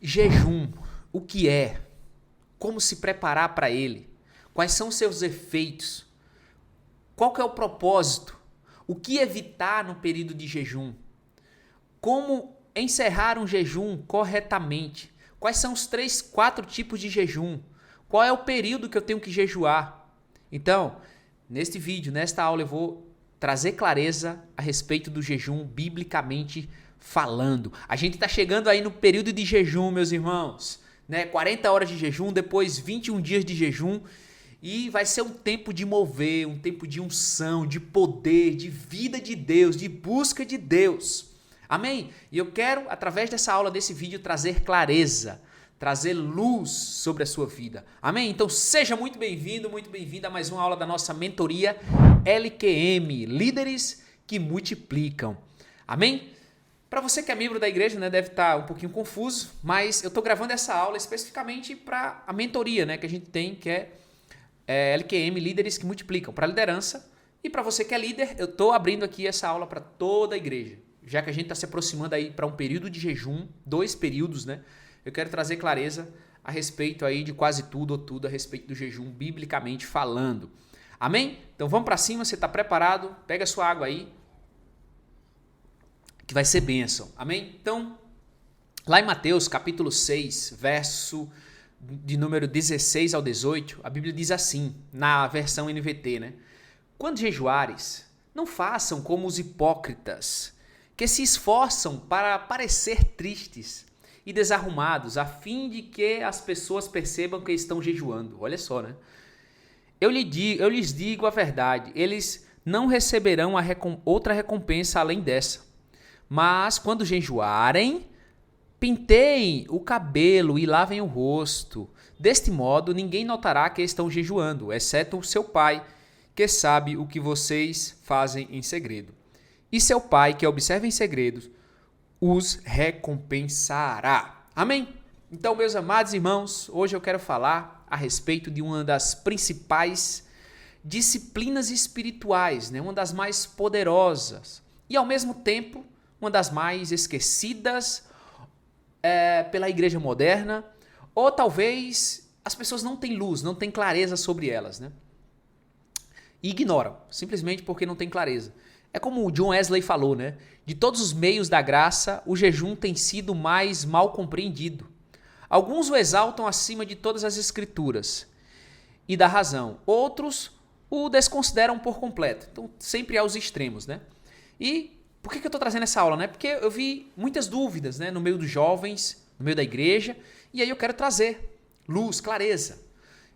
Jejum, o que é? Como se preparar para ele? Quais são os seus efeitos? Qual que é o propósito? O que evitar no período de jejum? Como encerrar um jejum corretamente? Quais são os 4 tipos de jejum? Qual é o período que eu tenho que jejuar? Então, neste vídeo, nesta aula, eu vou trazer clareza a respeito do jejum biblicamente falando. A gente está chegando aí no período de jejum, meus irmãos, né? 40 horas de jejum, depois 21 dias de jejum, e vai ser um tempo de mover, um tempo de unção, de poder, de vida de Deus, de busca de Deus. Amém? E eu quero, através dessa aula, desse vídeo, trazer clareza, trazer luz sobre a sua vida. Amém? Então seja muito bem-vindo, muito bem-vinda a mais uma aula da nossa mentoria LQM, Líderes que Multiplicam. Amém? Para você que é membro da igreja, né, deve estar um pouquinho confuso, mas eu estou gravando essa aula especificamente para a mentoria, né, que a gente tem, que é LQM, Líderes que Multiplicam, para liderança. E para você que é líder, eu estou abrindo aqui essa aula para toda a igreja. Já que a gente está se aproximando aí para um período de jejum, 2 períodos, né? Eu quero trazer clareza a respeito aí de quase tudo ou tudo a respeito do jejum, biblicamente falando. Amém? Então vamos para cima, você está preparado? Pega a sua água aí, que vai ser bênção. Amém? Então, lá em Mateus capítulo 6, verso de número 16 ao 18, a Bíblia diz assim, na versão NVT, né? Quando jejuares, não façam como os hipócritas, que se esforçam para parecer tristes e desarrumados, a fim de que as pessoas percebam que estão jejuando. Olha só, né? Eu lhes digo a verdade, eles não receberão outra recompensa além dessa. Mas quando jejuarem, penteiem o cabelo e lavem o rosto. Deste modo, ninguém notará que estão jejuando, exceto o seu pai, que sabe o que vocês fazem em segredo. E seu pai, que observa em segredos, os recompensará. Amém? Então, meus amados irmãos, hoje eu quero falar a respeito de uma das principais disciplinas espirituais, né? Uma das mais poderosas e, ao mesmo tempo, uma das mais esquecidas pela igreja moderna, ou talvez as pessoas não têm luz, não têm clareza sobre elas, né? E ignoram, simplesmente porque não tem clareza. É como o John Wesley falou, né? De todos os meios da graça, o jejum tem sido mais mal compreendido. Alguns o exaltam acima de todas as escrituras e da razão. Outros o desconsideram por completo. Então, sempre há os extremos, né? E por que eu estou trazendo essa aula, né? Porque eu vi muitas dúvidas, né? No meio dos jovens, no meio da igreja, e aí eu quero trazer luz, clareza.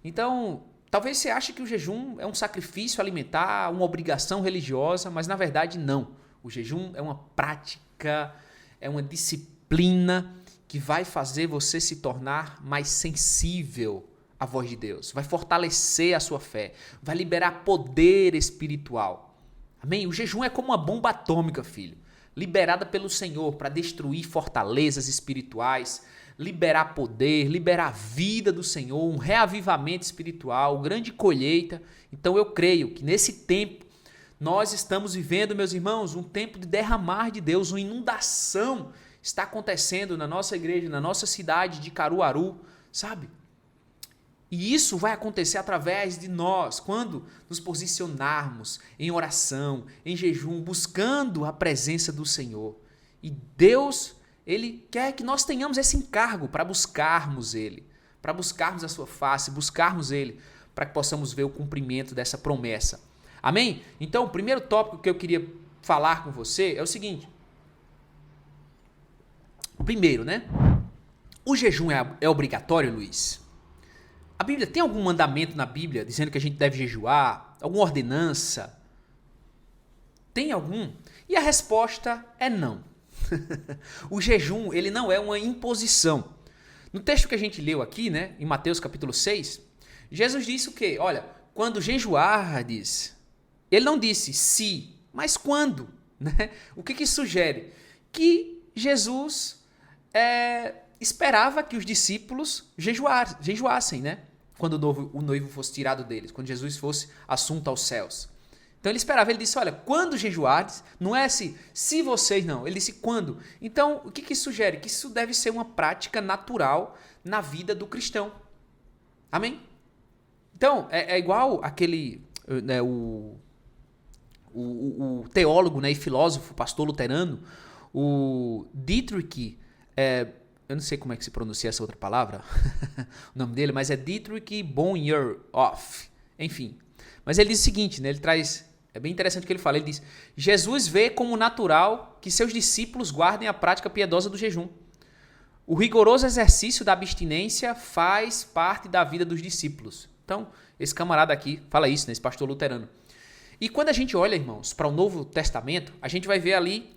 Então, talvez você ache que o jejum é um sacrifício alimentar, uma obrigação religiosa, mas na verdade não. O jejum é uma prática, é uma disciplina que vai fazer você se tornar mais sensível à voz de Deus, vai fortalecer a sua fé, vai liberar poder espiritual. Amém? O jejum é como uma bomba atômica, filho, liberada pelo Senhor para destruir fortalezas espirituais, liberar poder, liberar a vida do Senhor, um reavivamento espiritual, grande colheita. Então eu creio que nesse tempo nós estamos vivendo, meus irmãos, um tempo de derramar de Deus, uma inundação está acontecendo na nossa igreja, na nossa cidade de Caruaru, sabe? E isso vai acontecer através de nós, quando nos posicionarmos em oração, em jejum, buscando a presença do Senhor. E Deus, Ele quer que nós tenhamos esse encargo para buscarmos Ele, para buscarmos a sua face, buscarmos Ele, para que possamos ver o cumprimento dessa promessa. Amém? Então, o primeiro tópico que eu queria falar com você é o seguinte. O primeiro, né? O jejum é obrigatório, Luiz? A Bíblia tem algum mandamento na Bíblia dizendo que a gente deve jejuar? Alguma ordenança? Tem algum? E a resposta é não. O jejum, ele não é uma imposição. No texto que a gente leu aqui, né, em Mateus capítulo 6, Jesus disse o quê? Olha, quando jejuardes, ele não disse se, mas quando, né? O que isso sugere? Que Jesus esperava que os discípulos jejuassem, né? Quando o noivo fosse tirado deles, quando Jesus fosse assunto aos céus. Então ele esperava, ele disse, olha, quando jejuardes, não é se vocês não, ele disse quando. Então, o que isso sugere? Que isso deve ser uma prática natural na vida do cristão. Amém? Então, é igual aquele, né, o teólogo, né, e filósofo, pastor luterano, o Dietrich, eu não sei como é que se pronuncia essa outra palavra, o nome dele, mas é Dietrich Bonhoeffer, enfim. Mas ele diz o seguinte, né, ele traz, é bem interessante o que ele fala, ele diz, Jesus vê como natural que seus discípulos guardem a prática piedosa do jejum. O rigoroso exercício da abstinência faz parte da vida dos discípulos. Então, esse camarada aqui fala isso, né, esse pastor luterano. E quando a gente olha, irmãos, para o Novo Testamento, a gente vai ver ali,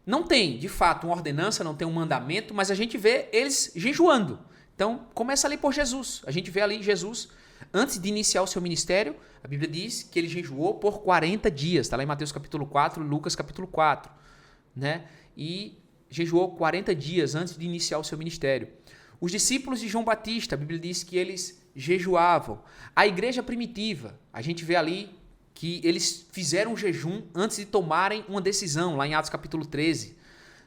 não tem, de fato, uma ordenança, não tem um mandamento, mas a gente vê eles jejuando. Então, começa ali por Jesus. A gente vê ali Jesus, antes de iniciar o seu ministério, a Bíblia diz que ele jejuou por 40 dias. Está lá em Mateus capítulo 4, Lucas capítulo 4. Né? E jejuou 40 dias antes de iniciar o seu ministério. Os discípulos de João Batista, a Bíblia diz que eles jejuavam. A igreja primitiva, a gente vê ali que eles fizeram um jejum antes de tomarem uma decisão, lá em Atos capítulo 13,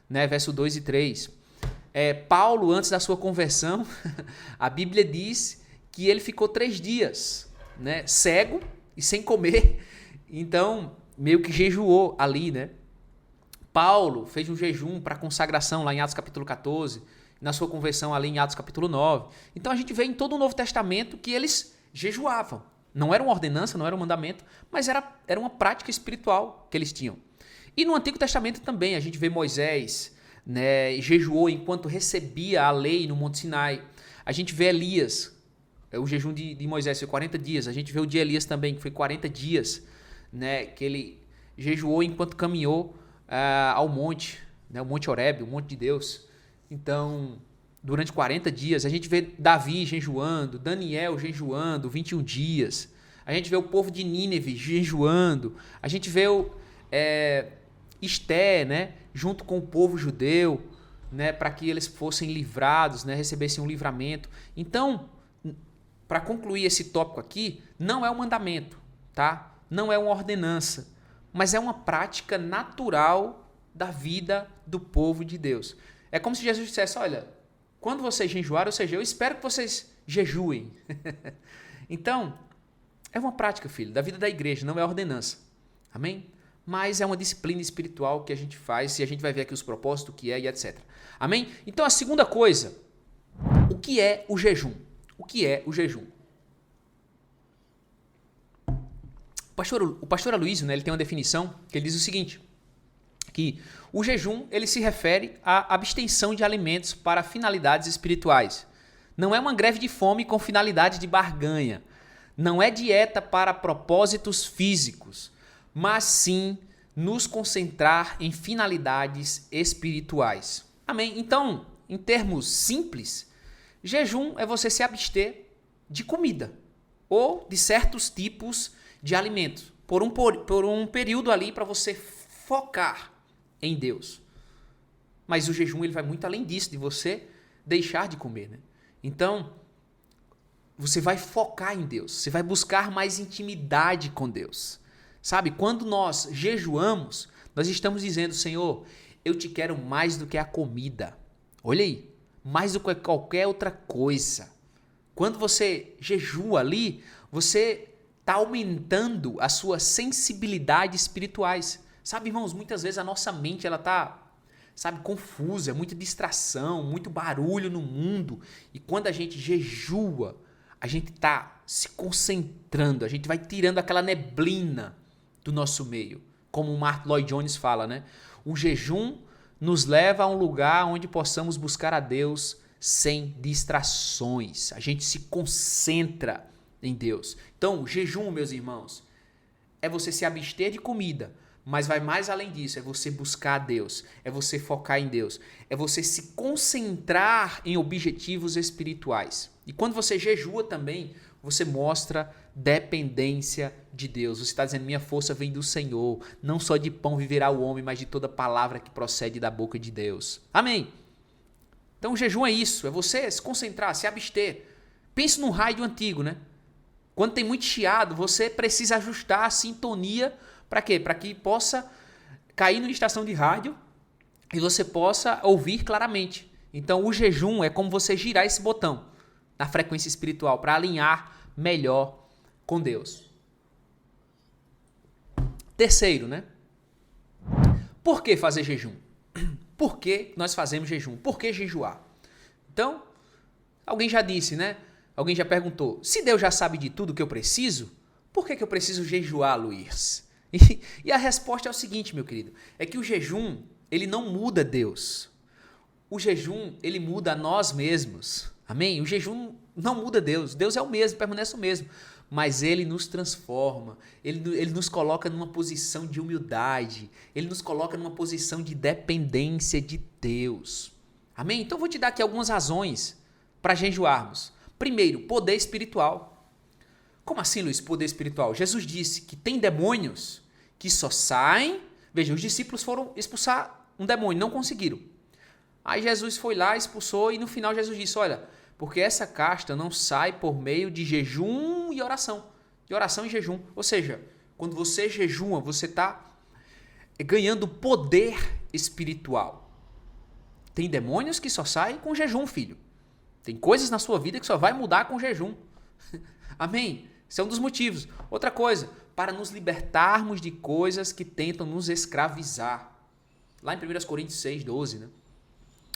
né, verso 2 e 3. Paulo, antes da sua conversão, a Bíblia diz que ele ficou 3 dias, né, cego e sem comer, então meio que jejuou ali, né. Paulo fez um jejum para consagração lá em Atos capítulo 14, na sua conversão ali em Atos capítulo 9. Então a gente vê em todo o Novo Testamento que eles jejuavam. Não era uma ordenança, não era um mandamento, mas era uma prática espiritual que eles tinham. E no Antigo Testamento também, a gente vê Moisés, né, jejuou enquanto recebia a lei no Monte Sinai. A gente vê Elias, o jejum de Moisés foi 40 dias. A gente vê o de Elias também, que foi 40 dias, né, que ele jejuou enquanto caminhou ao monte, né, o Monte Horebe, o Monte de Deus. Então, durante 40 dias, a gente vê Davi jejuando, Daniel jejuando 21 dias, a gente vê o povo de Nínive jejuando, a gente vê Esté, né, junto com o povo judeu, né, para que eles fossem livrados, né, recebessem um livramento. Então, para concluir esse tópico aqui, não é um mandamento, tá? Não é uma ordenança, mas é uma prática natural da vida do povo de Deus. É como se Jesus dissesse, olha, quando vocês jejuarem, ou seja, eu espero que vocês jejuem. Então, é uma prática, filho, da vida da igreja, não é ordenança. Amém? Mas é uma disciplina espiritual que a gente faz e a gente vai ver aqui os propósitos, o que é e etc. Amém? Então, a segunda coisa, o que é o jejum? O que é o jejum? O pastor Aloysio, né, ele tem uma definição que ele diz o seguinte, que o jejum ele se refere à abstenção de alimentos para finalidades espirituais. Não é uma greve de fome com finalidade de barganha. Não é dieta para propósitos físicos, mas sim nos concentrar em finalidades espirituais. Amém? Então, em termos simples, jejum é você se abster de comida ou de certos tipos de alimentos por um período ali para você focar em Deus. Mas o jejum ele vai muito além disso, de você deixar de comer, né? Então, você vai focar em Deus, você vai buscar mais intimidade com Deus. Sabe, quando nós jejuamos, nós estamos dizendo, Senhor, eu te quero mais do que a comida. Olha aí, mais do que qualquer outra coisa. Quando você jejua ali, você está aumentando as suas sensibilidades espirituais. Sabe, irmãos, muitas vezes a nossa mente ela está, sabe, confusa, muita distração, muito barulho no mundo. E quando a gente jejua, a gente está se concentrando, a gente vai tirando aquela neblina do nosso meio. Como o Mark Lloyd Jones fala, né? O jejum nos leva a um lugar onde possamos buscar a Deus sem distrações. A gente se concentra em Deus. Então, o jejum, meus irmãos, é você se abster de comida, mas vai mais além disso, é você buscar a Deus, é você focar em Deus, é você se concentrar em objetivos espirituais. E quando você jejua também, você mostra dependência de Deus. Você está dizendo, minha força vem do Senhor, não só de pão viverá o homem, mas de toda palavra que procede da boca de Deus. Amém? Então o jejum é isso, é você se concentrar, se abster. Pense no raio antigo, né? Quando tem muito chiado, você precisa ajustar a sintonia para quê? Para que possa cair numa estação de rádio e você possa ouvir claramente. Então, o jejum é como você girar esse botão na frequência espiritual para alinhar melhor com Deus. Terceiro, né? Por que fazer jejum? Por que nós fazemos jejum? Por que jejuar? Então, alguém já disse, né? Alguém já perguntou, se Deus já sabe de tudo que eu preciso, por que eu preciso jejuar, Luiz? E a resposta é o seguinte, meu querido, é que o jejum, ele não muda Deus. O jejum, ele muda a nós mesmos. Amém? O jejum não muda Deus. Deus é o mesmo, permanece o mesmo. Mas ele nos transforma, ele nos coloca numa posição de humildade, ele nos coloca numa posição de dependência de Deus. Amém? Então eu vou te dar aqui algumas razões para jejuarmos. Primeiro, poder espiritual. Como assim, Luiz, poder espiritual? Jesus disse que tem demônios que só saem... Veja, os discípulos foram expulsar um demônio, não conseguiram. Aí Jesus foi lá, expulsou e no final Jesus disse, olha, porque essa casta não sai por meio de jejum e oração. De oração e jejum. Ou seja, quando você jejua, você está ganhando poder espiritual. Tem demônios que só saem com jejum, filho. Tem coisas na sua vida que só vai mudar com jejum. Amém? Esse é um dos motivos. Outra coisa, para nos libertarmos de coisas que tentam nos escravizar. Lá em 1 Coríntios 6, 12, né?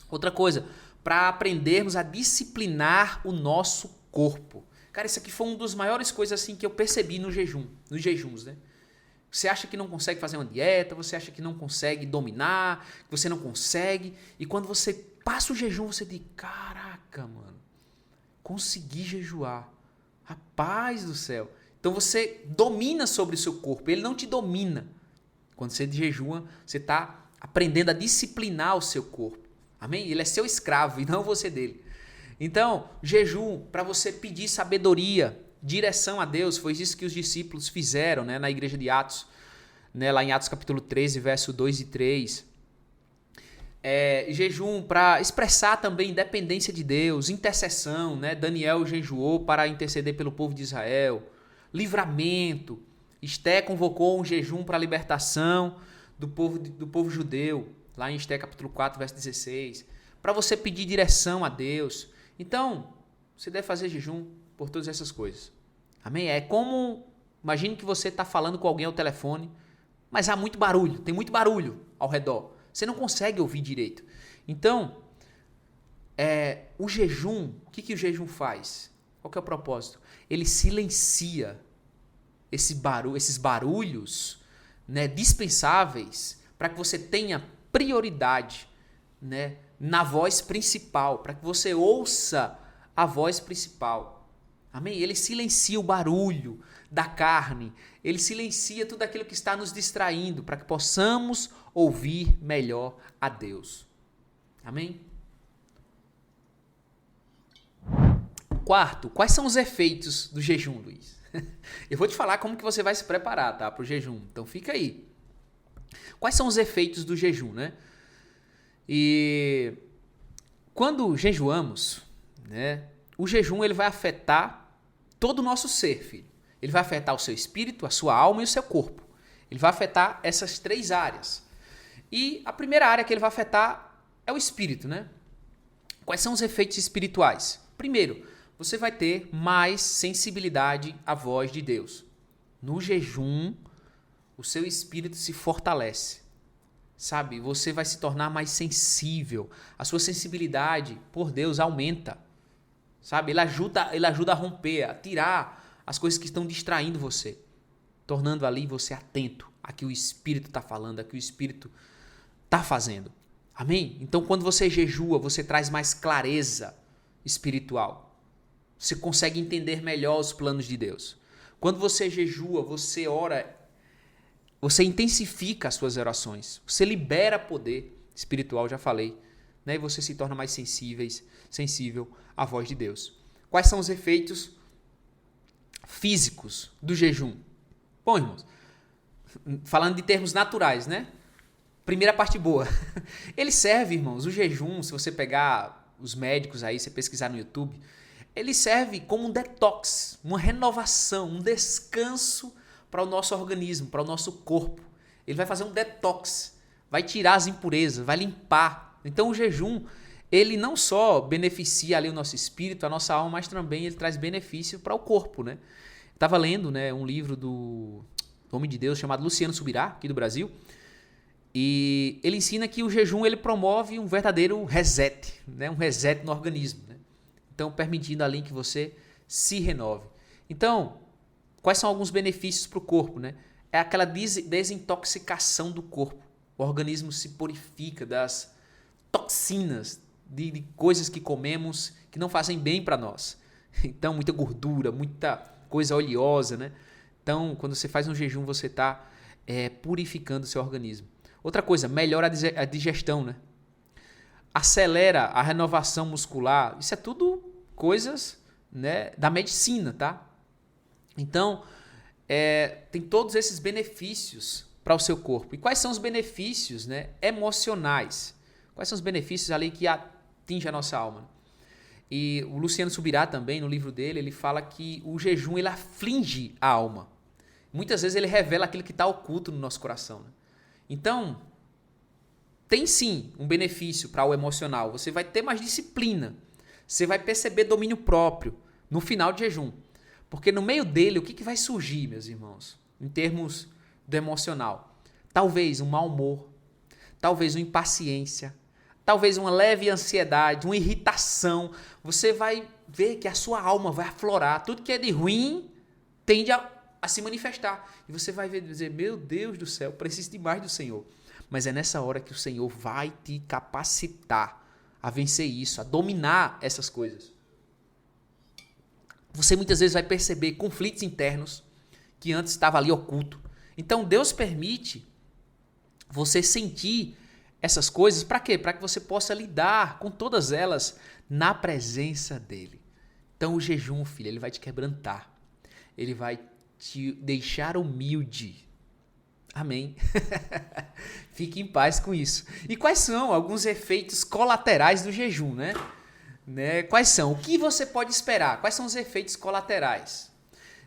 Outra coisa, para aprendermos a disciplinar o nosso corpo. Cara, isso aqui foi uma das maiores coisas assim que eu percebi no jejum, nos jejuns, né? Você acha que não consegue fazer uma dieta, você acha que não consegue dominar, que você não consegue, e quando você passa o jejum, você diz, caraca, mano, consegui jejuar. Rapaz do céu. Então você domina sobre o seu corpo, ele não te domina. Quando você jejua, você está aprendendo a disciplinar o seu corpo. Amém? Ele é seu escravo e não você dele. Então, jejum para você pedir sabedoria, direção a Deus, foi isso que os discípulos fizeram, né, na igreja de Atos, né, lá em Atos capítulo 13, verso 2 e 3. Jejum para expressar também independência de Deus, intercessão, né? Daniel jejuou para interceder pelo povo de Israel, livramento. Esté convocou um jejum para a libertação do povo judeu, lá em Esté capítulo 4, verso 16, para você pedir direção a Deus. Então, você deve fazer jejum por todas essas coisas. Amém? É como, imagine que você está falando com alguém ao telefone, mas há muito barulho, tem muito barulho ao redor. Você não consegue ouvir direito. Então, o jejum, o que o jejum faz? Qual que é o propósito? Ele silencia esses barulhos, né, dispensáveis para que você tenha prioridade, né, na voz principal, para que você ouça a voz principal. Amém? Ele silencia o barulho da carne, ele silencia tudo aquilo que está nos distraindo, para que possamos ouvir melhor a Deus. Amém? Quarto, quais são os efeitos do jejum, Luiz? Eu vou te falar como que você vai se preparar, tá, para o jejum. Então fica aí. Quais são os efeitos do jejum, né? E quando jejuamos, né, o jejum ele vai afetar todo o nosso ser, filho. Ele vai afetar o seu espírito, a sua alma e o seu corpo. Ele vai afetar essas três áreas. E a primeira área que ele vai afetar é o espírito, né? Quais são os efeitos espirituais? Primeiro, você vai ter mais sensibilidade à voz de Deus. No jejum, o seu espírito se fortalece. Sabe? Você vai se tornar mais sensível. A sua sensibilidade por Deus aumenta. Sabe? Ele ajuda a romper, a tirar as coisas que estão distraindo você, tornando ali você atento a que o Espírito está falando, a que o Espírito está fazendo. Amém? Então, quando você jejua, você traz mais clareza espiritual. Você consegue entender melhor os planos de Deus. Quando você jejua, você ora, você intensifica as suas orações. Você libera poder espiritual, já falei, né? E você se torna mais sensível à voz de Deus. Quais são os efeitos físicos do jejum? Bom, irmãos, falando de termos naturais, né? Primeira parte boa. Ele serve, irmãos, o jejum, se você pegar os médicos aí, você pesquisar no YouTube, ele serve como um detox, uma renovação, um descanso para o nosso organismo, para o nosso corpo. Ele vai fazer um detox, vai tirar as impurezas, vai limpar. Então o jejum, ele não só beneficia ali o nosso espírito, a nossa alma, mas também ele traz benefício para o corpo, né? Estava lendo, né, um livro do homem de Deus chamado Luciano Subirá, aqui do Brasil, e ele ensina que o jejum ele promove um verdadeiro reset, né, um reset no organismo, né? Então permitindo ali que você se renove. Então, quais são alguns benefícios para o corpo, né? É aquela desintoxicação do corpo. O organismo se purifica das toxinas, de coisas que comemos que não fazem bem para nós. Então, muita gordura, muita coisa oleosa, né? Então, quando você faz um jejum, você está purificando o seu organismo. Outra coisa, melhora a digestão, né? Acelera a renovação muscular. Isso é tudo coisas, né, da medicina, tá? Então, tem todos esses benefícios para o seu corpo. E quais são os benefícios, né, emocionais? Quais são os benefícios ali que atingem a nossa alma? E o Luciano Subirá também, no livro dele, ele fala que o jejum ele aflige a alma. Muitas vezes ele revela aquilo que está oculto no nosso coração, né? Então, tem sim um benefício para o emocional. Você vai ter mais disciplina. Você vai perceber domínio próprio no final de jejum. Porque no meio dele, o que vai surgir, meus irmãos? Em termos do emocional. Talvez um mau humor. Talvez uma impaciência. Talvez uma leve ansiedade, uma irritação. Você vai ver que a sua alma vai aflorar. Tudo que é de ruim tende a se manifestar. E você vai ver, dizer, meu Deus do céu, preciso demais do Senhor. Mas é nessa hora que o Senhor vai te capacitar a vencer isso, a dominar essas coisas. Você muitas vezes vai perceber conflitos internos que antes estava ali oculto. Então Deus permite você sentir essas coisas, para quê? Para que você possa lidar com todas elas na presença dele. Então o jejum, filho, ele vai te quebrantar. Ele vai te deixar humilde. Amém. Fique em paz com isso. E quais são alguns efeitos colaterais do jejum, né? Quais são? O que você pode esperar? Quais são os efeitos colaterais?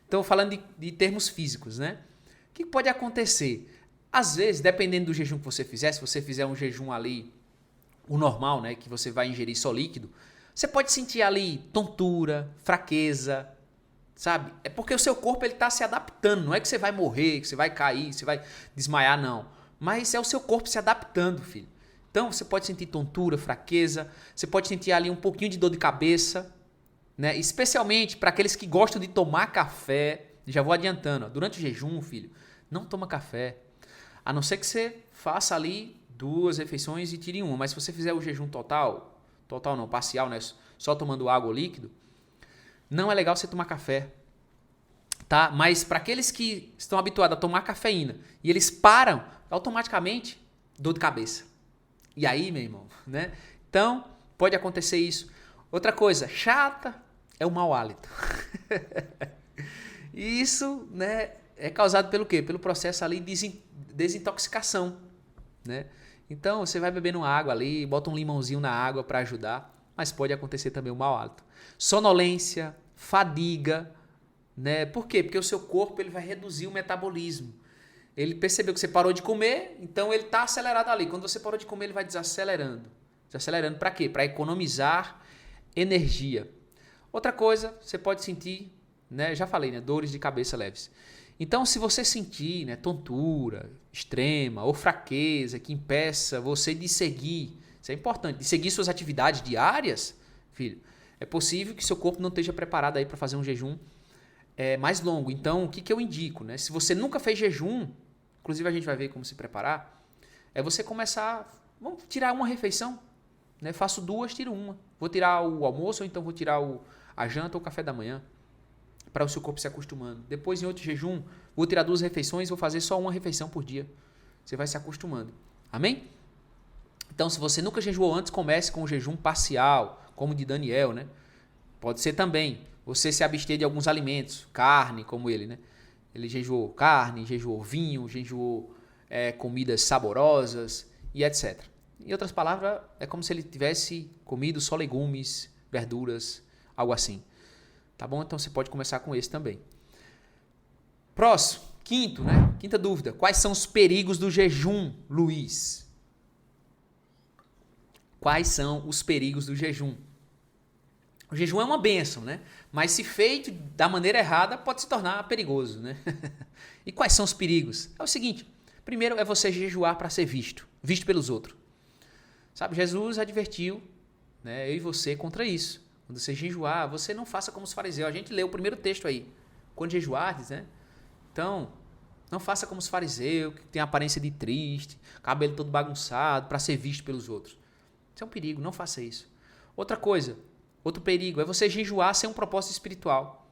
Então, falando de termos físicos, né? O que pode acontecer? Às vezes, dependendo do jejum que você fizer, se você fizer um jejum ali, o normal, né? Que você vai ingerir só líquido, você pode sentir ali tontura, fraqueza, sabe? É porque o seu corpo ele está se adaptando. Não é que você vai morrer, que você vai cair, que você vai desmaiar, não. Mas é o seu corpo se adaptando, filho. Então, você pode sentir tontura, fraqueza, você pode sentir ali um pouquinho de dor de cabeça, né? Especialmente para aqueles que gostam de tomar café. Já vou adiantando, ó, durante o jejum, filho, não toma café. A não ser que você faça ali 2 refeições e tire uma. Mas se você fizer o jejum total não, parcial, né? Só tomando água ou líquido, não é legal você tomar café, tá? Mas para aqueles que estão habituados a tomar cafeína e eles param, automaticamente, dor de cabeça. E aí, meu irmão, né? Então, pode acontecer isso. Outra coisa chata é o mau hálito. E isso, né, é causado pelo quê? Pelo processo ali de desintoxicação, né? Então, você vai bebendo água ali, bota um limãozinho na água para ajudar, mas pode acontecer também o mau hálito. Sonolência, fadiga, né? Por quê? Porque o seu corpo ele vai reduzir o metabolismo. Ele percebeu que você parou de comer, então ele está acelerado ali. Quando você parou de comer, ele vai desacelerando. Desacelerando para quê? Para economizar energia. Outra coisa, você pode sentir, né? Já falei, né? Dores de cabeça leves. Então, se você sentir, né, tontura extrema ou fraqueza que impeça você de seguir, isso é importante, de seguir suas atividades diárias, filho, é possível que seu corpo não esteja preparado aí para fazer um jejum mais longo. Então, o que eu indico, né? Se você nunca fez jejum, inclusive a gente vai ver como se preparar, é você começar, vamos tirar uma refeição, né? Faço 2, tiro uma. Vou tirar o almoço ou então vou tirar a janta ou o café da manhã, para o seu corpo se acostumando. Depois, em outro jejum, vou tirar 2 refeições e vou fazer só uma refeição por dia. Você vai se acostumando. Amém? Então, se você nunca jejuou antes, comece com o jejum parcial, como o de Daniel, né? Pode ser também você se abster de alguns alimentos, carne, como ele, né? Ele jejuou carne, jejuou vinho, jejuou comidas saborosas e etc. Em outras palavras, é como se ele tivesse comido só legumes, verduras, algo assim. Tá bom? Então você pode começar com esse também. Próximo, quinto, né? Quinta dúvida. Quais são os perigos do jejum, Luiz? Quais são os perigos do jejum? O jejum é uma bênção, né? Mas se feito da maneira errada, pode se tornar perigoso, né? E quais são os perigos? É o seguinte, primeiro é você jejuar para ser visto pelos outros. Sabe, Jesus advertiu, né, eu e você contra isso. Quando você jejuar, você não faça como os fariseus. A gente leu o primeiro texto aí. Quando jejuardes, né? Então, não faça como os fariseus, que tem a aparência de triste, cabelo todo bagunçado, para ser visto pelos outros. Isso é um perigo, não faça isso. Outra coisa, outro perigo é você jejuar sem um propósito espiritual.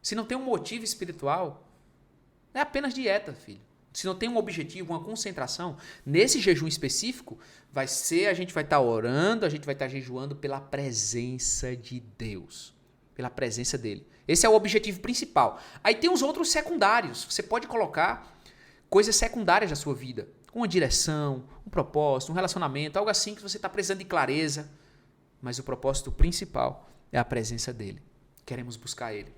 Se não tem um motivo espiritual, é apenas dieta, filho. Se não tem um objetivo, uma concentração, nesse jejum específico, a gente vai estar orando, a gente vai estar jejuando pela presença de Deus, pela presença dele. Esse é o objetivo principal. Aí tem os outros secundários. Você pode colocar coisas secundárias da sua vida, uma direção, um propósito, um relacionamento, algo assim que você está precisando de clareza. Mas o propósito principal é a presença dele. Queremos buscar ele.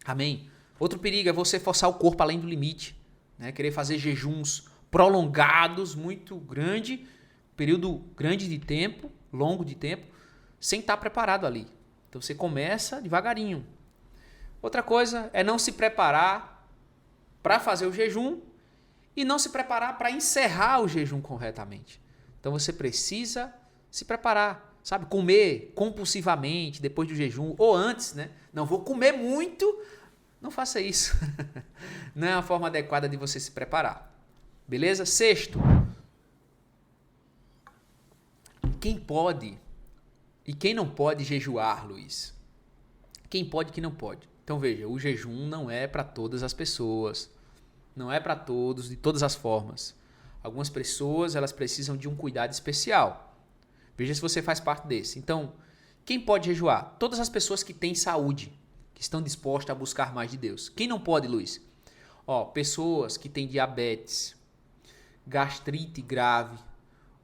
Amém? Outro perigo é você forçar o corpo além do limite. Né? Querer fazer jejuns prolongados, muito grande, período grande de tempo, longo de tempo, sem estar preparado ali. Então você começa devagarinho. Outra coisa é não se preparar para fazer o jejum e não se preparar para encerrar o jejum corretamente. Então você precisa se preparar, sabe? Comer compulsivamente depois do jejum ou antes, né? Não vou comer muito. Não faça isso. Não é a forma adequada de você se preparar. Beleza? Sexto. Quem pode e quem não pode jejuar, Luiz? Quem pode e quem não pode? Então veja, o jejum não é para todas as pessoas. Não é para todos, de todas as formas. Algumas pessoas, elas precisam de um cuidado especial. Veja se você faz parte desse. Então, quem pode jejuar? Todas as pessoas que têm saúde, que estão dispostas a buscar mais de Deus. Quem não pode, Luiz? Pessoas que têm diabetes, gastrite grave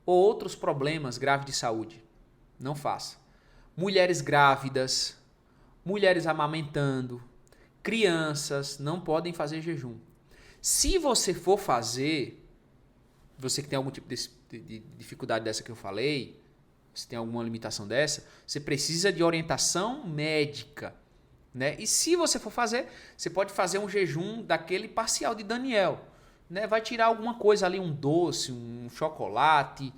ou outros problemas graves de saúde. Não faça. Mulheres grávidas, mulheres amamentando, crianças não podem fazer jejum. Se você for fazer, você que tem algum tipo de dificuldade dessa que eu falei, se tem alguma limitação dessa, você precisa de orientação médica. Né? E se você for fazer, você pode fazer um jejum daquele parcial de Daniel. Né? Vai tirar alguma coisa ali, um doce, um chocolate,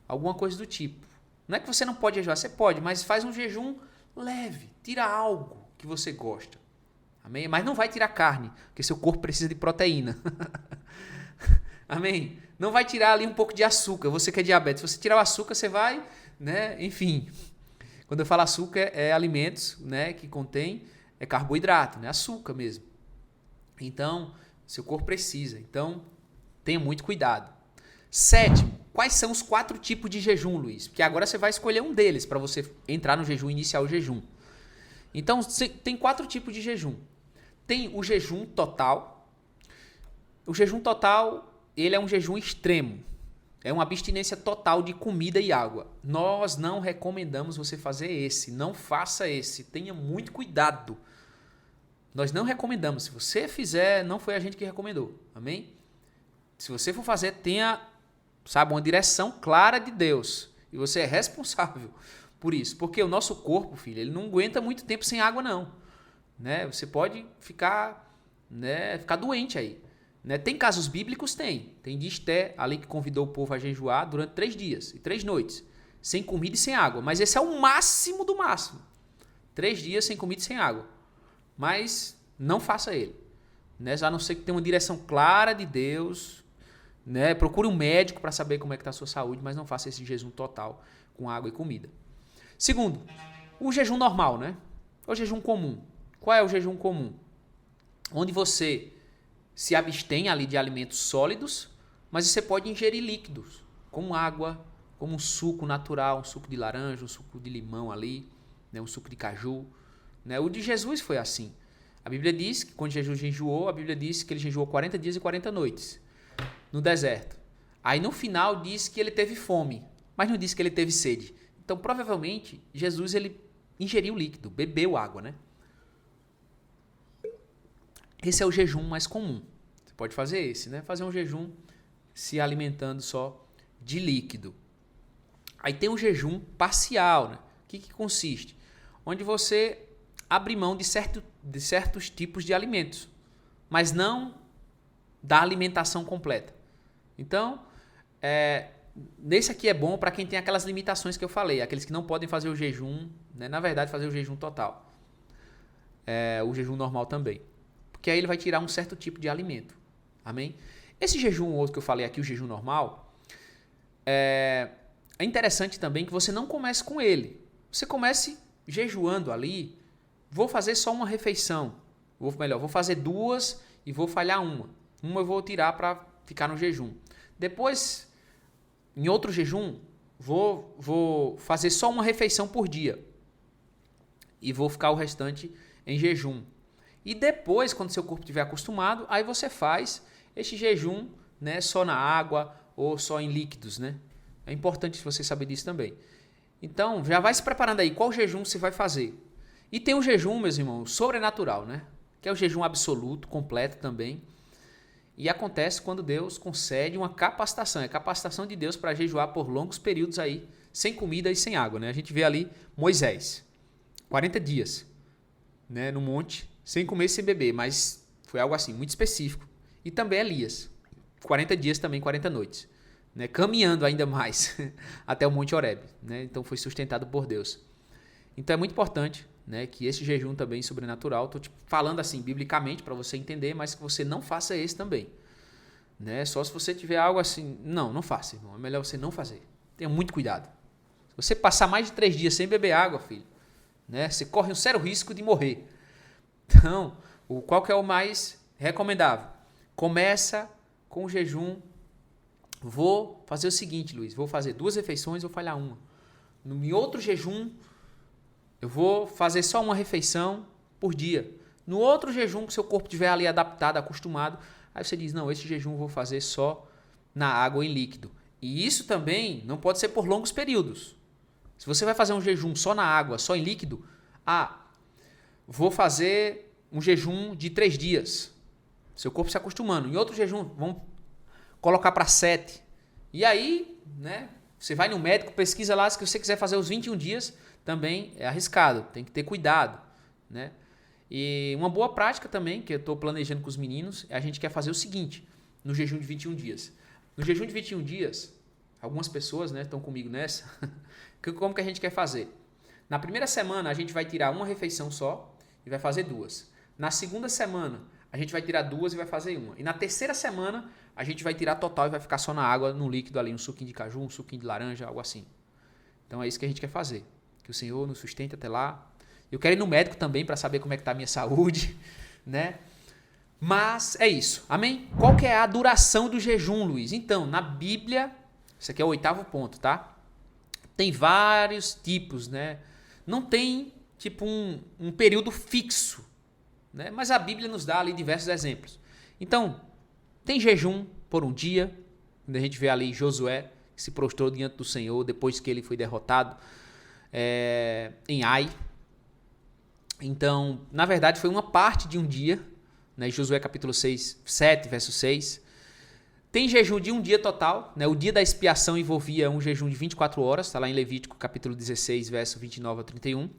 alguma coisa do tipo. Não é que você não pode jejuar, você pode, mas faz um jejum leve. Tira algo que você gosta. Amém? Mas não vai tirar carne, porque seu corpo precisa de proteína. Amém? Não vai tirar ali um pouco de açúcar, você que é diabetes. Se você tirar o açúcar, você vai, né? Enfim. Quando eu falo açúcar, é alimentos, né, que contém carboidrato, né? Açúcar mesmo. Então, seu corpo precisa. Então, tenha muito cuidado. Sétimo, quais são os 4 tipos de jejum, Luiz? Porque agora você vai escolher um deles para você entrar no jejum, iniciar o jejum. Então, tem 4 tipos de jejum. Tem o jejum total. O jejum total, ele é um jejum extremo. É uma abstinência total de comida e água. Nós não recomendamos você fazer esse. Não faça esse. Tenha muito cuidado. Nós não recomendamos. Se você fizer, não foi a gente que recomendou. Amém? Se você for fazer, tenha, sabe, uma direção clara de Deus. E você é responsável por isso. Porque o nosso corpo, filho, ele não aguenta muito tempo sem água, não. Né? Você pode ficar doente aí. Né? Tem casos bíblicos? Tem. Tem de Esté, ali que convidou o povo a jejuar durante 3 dias e 3 noites. Sem comida e sem água. Mas esse é o máximo do máximo. 3 dias sem comida e sem água. Mas não faça ele. Né? A não ser que tenha uma direção clara de Deus. Né? Procure um médico para saber como é que está a sua saúde, mas não faça esse jejum total com água e comida. Segundo, o jejum normal, né? O jejum comum. Qual é o jejum comum? Onde você se abstém ali de alimentos sólidos, mas você pode ingerir líquidos, como água, como um suco natural, um suco de laranja, um suco de limão ali, né? Um suco de caju. Né? O de Jesus foi assim. A Bíblia diz que quando Jesus jejuou, a Bíblia diz que ele jejuou 40 dias e 40 noites no deserto. Aí no final diz que ele teve fome, mas não diz que ele teve sede. Então provavelmente Jesus ele ingeriu líquido, bebeu água, né? Esse é o jejum mais comum. Você pode fazer esse, né? Fazer um jejum se alimentando só de líquido. Aí tem o jejum parcial, né? O que consiste? Onde você abre mão de certos tipos de alimentos, mas não da alimentação completa. Então, nesse aqui é bom para quem tem aquelas limitações que eu falei, aqueles que não podem fazer o jejum, né? Na verdade, fazer o jejum total. O jejum normal também. Porque aí ele vai tirar um certo tipo de alimento. Amém? Esse jejum outro que eu falei aqui, o jejum normal, é interessante também que você não comece com ele. Você comece jejuando ali, vou fazer só uma refeição. Vou fazer 2 e vou falhar uma. Uma eu vou tirar para ficar no jejum. Depois, em outro jejum, vou fazer só uma refeição por dia. E vou ficar o restante em jejum. E depois, quando seu corpo estiver acostumado, aí você faz este jejum, né, só na água ou só em líquidos, né? É importante você saber disso também. Então, já vai se preparando aí qual jejum você vai fazer. E tem o jejum, meus irmãos, sobrenatural, né? Que é o jejum absoluto, completo também. E acontece quando Deus concede uma capacitação. É a capacitação de Deus para jejuar por longos períodos aí, sem comida e sem água, né? A gente vê ali Moisés, 40 dias, né, no monte, sem comer e sem beber, mas foi algo assim, muito específico. E também Elias, 40 dias também, 40 noites, né, caminhando ainda mais até o Monte Horebe, né? Então foi sustentado por Deus. Então é muito importante, né, que esse jejum também sobrenatural, estou te falando assim, biblicamente, para você entender, mas que você não faça esse também. Né? Só se você tiver algo assim, não faça, irmão, é melhor você não fazer. Tenha muito cuidado. Se você passar mais de 3 dias sem beber água, filho, né, você corre um sério risco de morrer. Então, qual que é o mais recomendável? Começa com o jejum. Vou fazer o seguinte, Luiz, vou fazer 2 refeições, vou falhar uma. Em outro jejum, eu vou fazer só uma refeição por dia. No outro jejum, que seu corpo estiver ali adaptado, acostumado, aí você diz, não, esse jejum eu vou fazer só na água ou em líquido. E isso também não pode ser por longos períodos. Se você vai fazer um jejum só na água, só em líquido, vou fazer um jejum de 3 dias. Seu corpo se acostumando. Em outro jejum, vamos colocar para 7. E aí, né, você vai no médico, pesquisa lá, se você quiser fazer os 21 dias, também é arriscado, tem que ter cuidado, né? E uma boa prática também, que eu estou planejando com os meninos, a gente quer fazer o seguinte, no jejum de 21 dias. No jejum de 21 dias, algumas pessoas, né, estão comigo nessa, como que a gente quer fazer? Na primeira semana, a gente vai tirar uma refeição só e vai fazer 2. Na segunda semana, a gente vai tirar 2 e vai fazer 1. E na terceira semana, a gente vai tirar total e vai ficar só na água, no líquido ali, um suquinho de caju, um suquinho de laranja, algo assim. Então é isso que a gente quer fazer. Que o Senhor nos sustente até lá. Eu quero ir no médico também para saber como é que está a minha saúde, né? Mas é isso, amém? Qual que é a duração do jejum, Luiz? Então, na Bíblia, esse aqui é o 8º ponto, tá? Tem vários tipos, né? Não tem, tipo, um período fixo, né? Mas a Bíblia nos dá ali diversos exemplos. Então, tem jejum por um dia, quando a gente vê ali Josué, que se prostrou diante do Senhor depois que ele foi derrotado em Ai. Então, na verdade, foi uma parte de um dia, né? Josué capítulo 7, verso 6. Tem jejum de um dia total, né? O dia da expiação envolvia um jejum de 24 horas, está lá em Levítico capítulo 16, verso 29 a 31.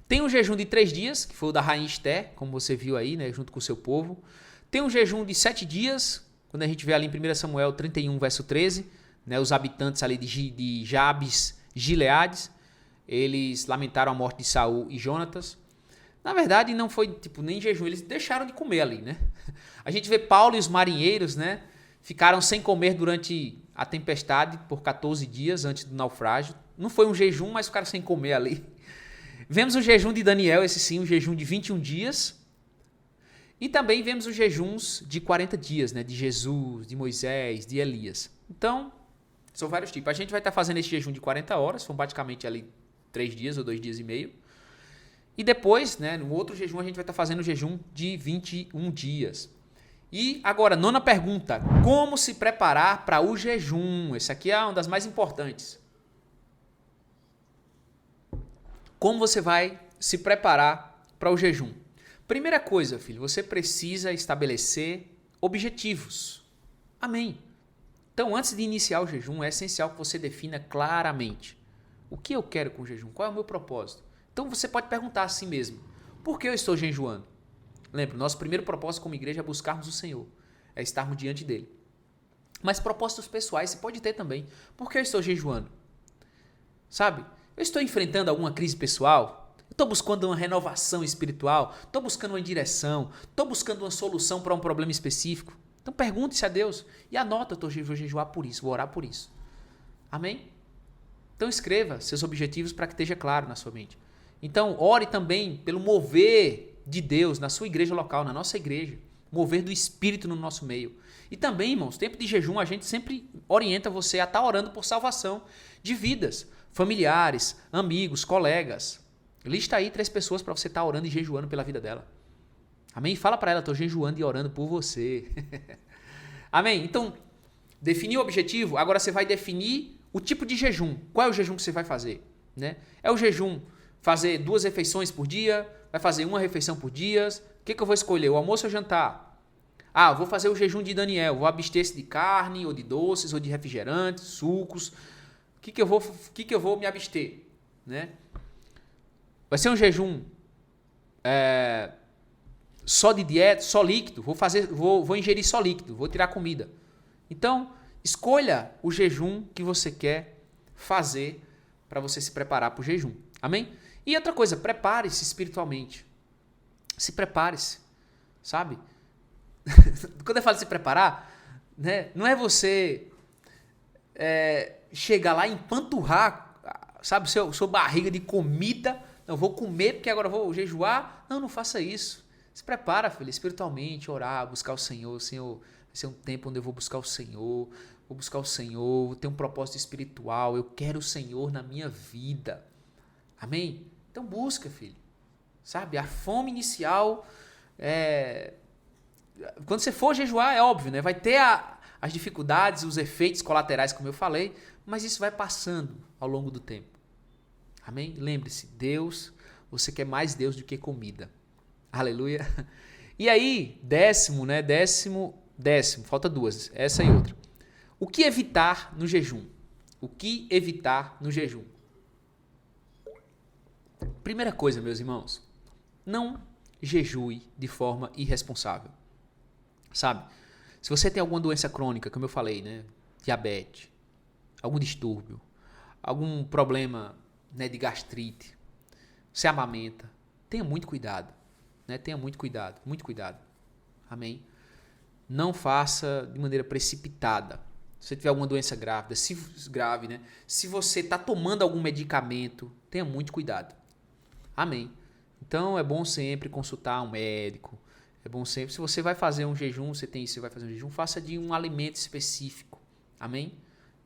Tem um jejum de 3 dias, que foi o da rainha Esté, como você viu aí, né? Junto com o seu povo. Tem um jejum de 7 dias, quando a gente vê ali em 1 Samuel 31, verso 13, né? Os habitantes ali de Jabes, Gileades, eles lamentaram a morte de Saul e Jonatas. Na verdade, não foi tipo nem jejum, eles deixaram de comer ali, né? A gente vê Paulo e os marinheiros, né? Ficaram sem comer durante a tempestade por 14 dias antes do naufrágio. Não foi um jejum, mas ficaram sem comer ali. Vemos o jejum de Daniel, esse sim, um jejum de 21 dias. E também vemos os jejuns de 40 dias, né? De Jesus, de Moisés, de Elias. Então, são vários tipos. A gente vai estar fazendo esse jejum de 40 horas, são praticamente ali 3 dias ou 2 dias e meio. E depois, né, no outro jejum, a gente vai estar fazendo o jejum de 21 dias. E agora, 9ª pergunta. Como se preparar para o jejum? Essa aqui é uma das mais importantes. Como você vai se preparar para o jejum? Primeira coisa, filho, você precisa estabelecer objetivos. Amém. Então, antes de iniciar o jejum, é essencial que você defina claramente o que eu quero com o jejum, qual é o meu propósito. Então, você pode perguntar a si mesmo, por que eu estou jejuando? Lembra, nosso primeiro propósito como igreja é buscarmos o Senhor, é estarmos diante dele. Mas propósitos pessoais você pode ter também. Por que eu estou jejuando? Sabe? Eu estou enfrentando alguma crise pessoal? Eu estou buscando uma renovação espiritual? Estou buscando uma direção? Estou buscando uma solução para um problema específico? Então pergunte-se a Deus e anota, vou jejuar por isso, vou orar por isso. Amém? Então escreva seus objetivos para que esteja claro na sua mente. Então ore também pelo mover de Deus na sua igreja local, na nossa igreja. Mover do Espírito no nosso meio. E também, irmãos, tempo de jejum, a gente sempre orienta você a estar orando por salvação de vidas, familiares, amigos, colegas. Lista aí 3 pessoas para você estar orando e jejuando pela vida dela. Amém? Fala para ela, estou jejuando e orando por você. Amém? Então, definiu o objetivo, agora você vai definir o tipo de jejum. Qual é o jejum que você vai fazer? Né? É o jejum fazer 2 refeições por dia? Vai fazer 1 refeição por dia? O que eu vou escolher? O almoço ou o jantar? Ah, vou fazer o jejum de Daniel. Vou abster-se de carne, ou de doces, ou de refrigerantes, sucos. O que eu vou me abster? Né? Vai ser um jejum só de dieta, só líquido. Vou ingerir só líquido, vou tirar comida. Então, escolha o jejum que você quer fazer para você se preparar para o jejum. Amém? E outra coisa, prepare-se espiritualmente. Se prepare-se, sabe? Quando eu falo se preparar, né, não é você chegar lá e empanturrar, sabe, sua barriga de comida. Não, vou comer porque agora vou jejuar. Não faça isso. Se prepara, filho, espiritualmente, orar, buscar o Senhor. Senhor, vai ser um tempo onde eu vou buscar o Senhor. Vou buscar o Senhor, vou ter um propósito espiritual. Eu quero o Senhor na minha vida. Amém? Então busca, filho. Sabe, a fome inicial quando você for jejuar, é óbvio, né? Vai ter as dificuldades, os efeitos colaterais, como eu falei, mas isso vai passando ao longo do tempo. Amém? Lembre-se, Deus, você quer mais Deus do que comida. Aleluia. E aí, décimo, falta 2, essa e outra. O que evitar no jejum? O que evitar no jejum? Primeira coisa, meus irmãos, não jejue de forma irresponsável. Sabe? Se você tem alguma doença crônica, como eu falei, né? Diabetes, algum distúrbio, algum problema, né, de gastrite, você amamenta, tenha muito cuidado. Né? Tenha muito cuidado, muito cuidado. Amém? Não faça de maneira precipitada. Se você tiver alguma doença grave, né? Se você está tomando algum medicamento, tenha muito cuidado. Amém? Então é bom sempre consultar um médico. É bom sempre, se você vai fazer um jejum, você vai fazer um jejum, faça de um alimento específico. Amém?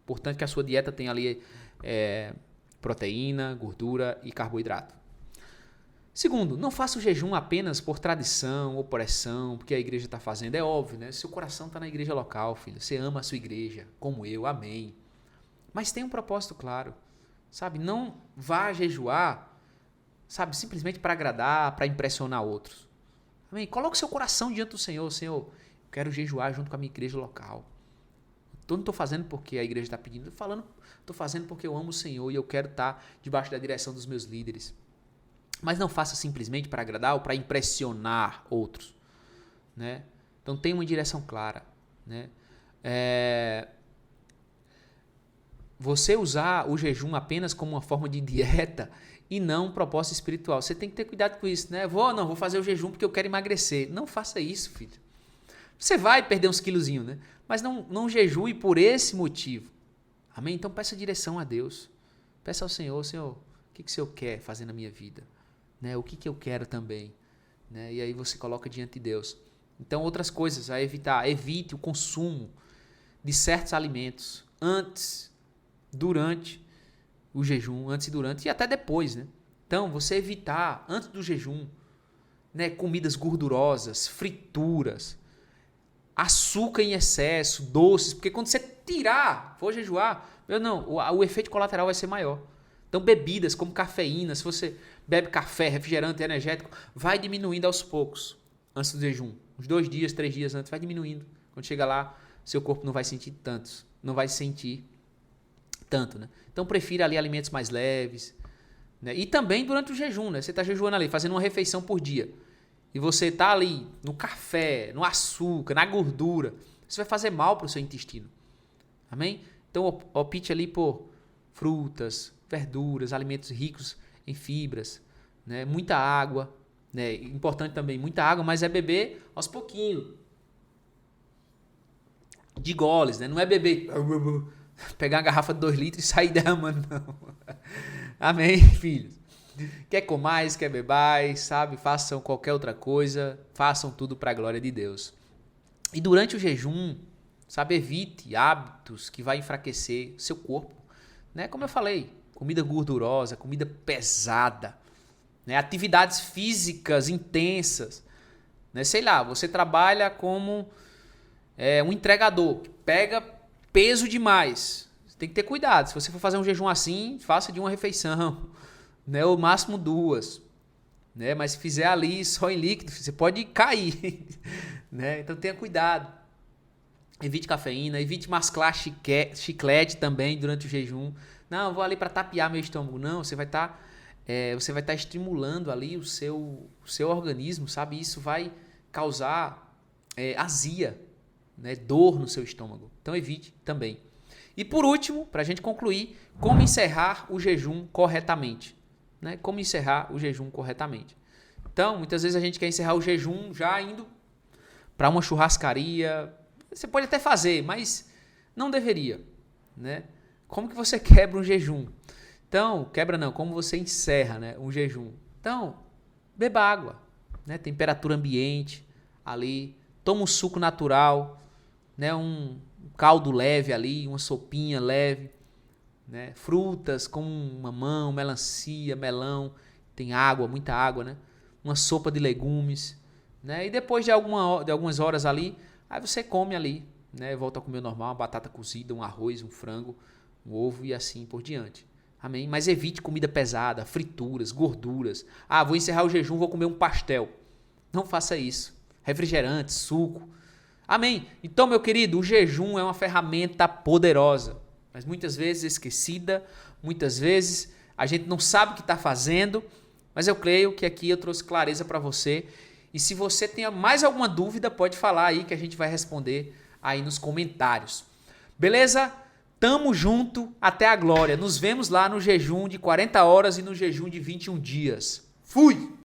Importante que a sua dieta tenha ali proteína, gordura e carboidrato. Segundo, não faça o jejum apenas por tradição ou pressão, porque a igreja está fazendo. É óbvio, né? Seu coração está na igreja local, filho. Você ama a sua igreja, como eu, amém. Mas tem um propósito claro, sabe? Não vá jejuar, sabe, simplesmente para agradar, para impressionar outros. Amém? Coloque seu coração diante do Senhor. Senhor, eu quero jejuar junto com a minha igreja local. Eu não estou fazendo porque a igreja está pedindo. Estou fazendo porque eu amo o Senhor e eu quero estar debaixo da direção dos meus líderes. Mas não faça simplesmente para agradar ou para impressionar outros. Né? Então tenha uma direção clara. Né? Você usar o jejum apenas como uma forma de dieta e não um propósito espiritual. Você tem que ter cuidado com isso, né? Vou fazer o jejum porque eu quero emagrecer. Não faça isso, filho. Você vai perder uns quilozinhos, né? Mas não jejue por esse motivo. Amém? Então peça direção a Deus. Peça ao Senhor, Senhor, o que o Senhor quer fazer na minha vida? Né? O que eu quero também? Né? E aí você coloca diante de Deus. Então outras coisas a evitar. Evite o consumo de certos alimentos antes, durante o jejum, antes e durante e até depois, né? Então, você evitar, antes do jejum, né, comidas gordurosas, frituras, açúcar em excesso, doces, porque quando você for jejuar, o efeito colateral vai ser maior. Então, bebidas como cafeína, se você bebe café, refrigerante, energético, vai diminuindo aos poucos, antes do jejum. Uns 2 dias, 3 dias antes, vai diminuindo. Quando chega lá, seu corpo não vai sentir tanto, né? Então prefira ali alimentos mais leves, né? E também durante o jejum, né? Você está jejuando ali, fazendo uma refeição por dia. E você está ali no café, no açúcar, na gordura. Isso vai fazer mal para o seu intestino. Amém? Então opte ali por frutas, verduras, alimentos ricos em fibras, né? Muita água, né? Importante também, muita água, mas é beber aos pouquinhos. De goles, né? Não é beber, pegar uma garrafa de 2 litros e sair derramando, não. Amém, filhos? Quer comais, quer bebais, sabe? Façam qualquer outra coisa, façam tudo para a glória de Deus. E durante o jejum, sabe, evite hábitos que vai enfraquecer seu corpo, né? Como eu falei, comida gordurosa, comida pesada, né? Atividades físicas intensas, né? Sei lá, você trabalha como um entregador que pega peso demais. Você tem que ter cuidado. Se você for fazer um jejum assim, faça de uma refeição, né? Ou máximo 2, né? Mas se fizer ali só em líquido, você pode cair, né? Então tenha cuidado. Evite cafeína, evite mascar chiclete também durante o jejum. Não, eu vou ali para tapear meu estômago. Não, você vai estar estimulando ali o seu organismo, sabe? Isso vai causar azia, né? Dor no seu estômago. Então evite também. E por último, para a gente concluir, como encerrar o jejum corretamente, né? Como encerrar o jejum corretamente. Então, muitas vezes a gente quer encerrar o jejum já indo para uma churrascaria. Você pode até fazer, mas não deveria, né? Como que você quebra um jejum? Então, quebra não, como você encerra, né, um jejum? Então, beba água, né? Temperatura ambiente ali, toma um suco natural, né? Um caldo leve ali, uma sopinha leve, né? Frutas como mamão, melancia, melão, tem água, muita água, né? Uma sopa de legumes, né? E depois de algumas horas ali, aí você come ali, né? Volta a comer normal, uma batata cozida, um arroz, um frango, um ovo e assim por diante. Amém? Mas evite comida pesada, frituras, gorduras. Ah, vou encerrar o jejum, vou comer um pastel. Não faça isso. Refrigerante, suco. Amém? Então, meu querido, o jejum é uma ferramenta poderosa, mas muitas vezes esquecida, muitas vezes a gente não sabe o que está fazendo, mas eu creio que aqui eu trouxe clareza para você. E se você tem mais alguma dúvida, pode falar aí que a gente vai responder aí nos comentários. Beleza? Tamo junto até a glória. Nos vemos lá no jejum de 40 horas e no jejum de 21 dias. Fui!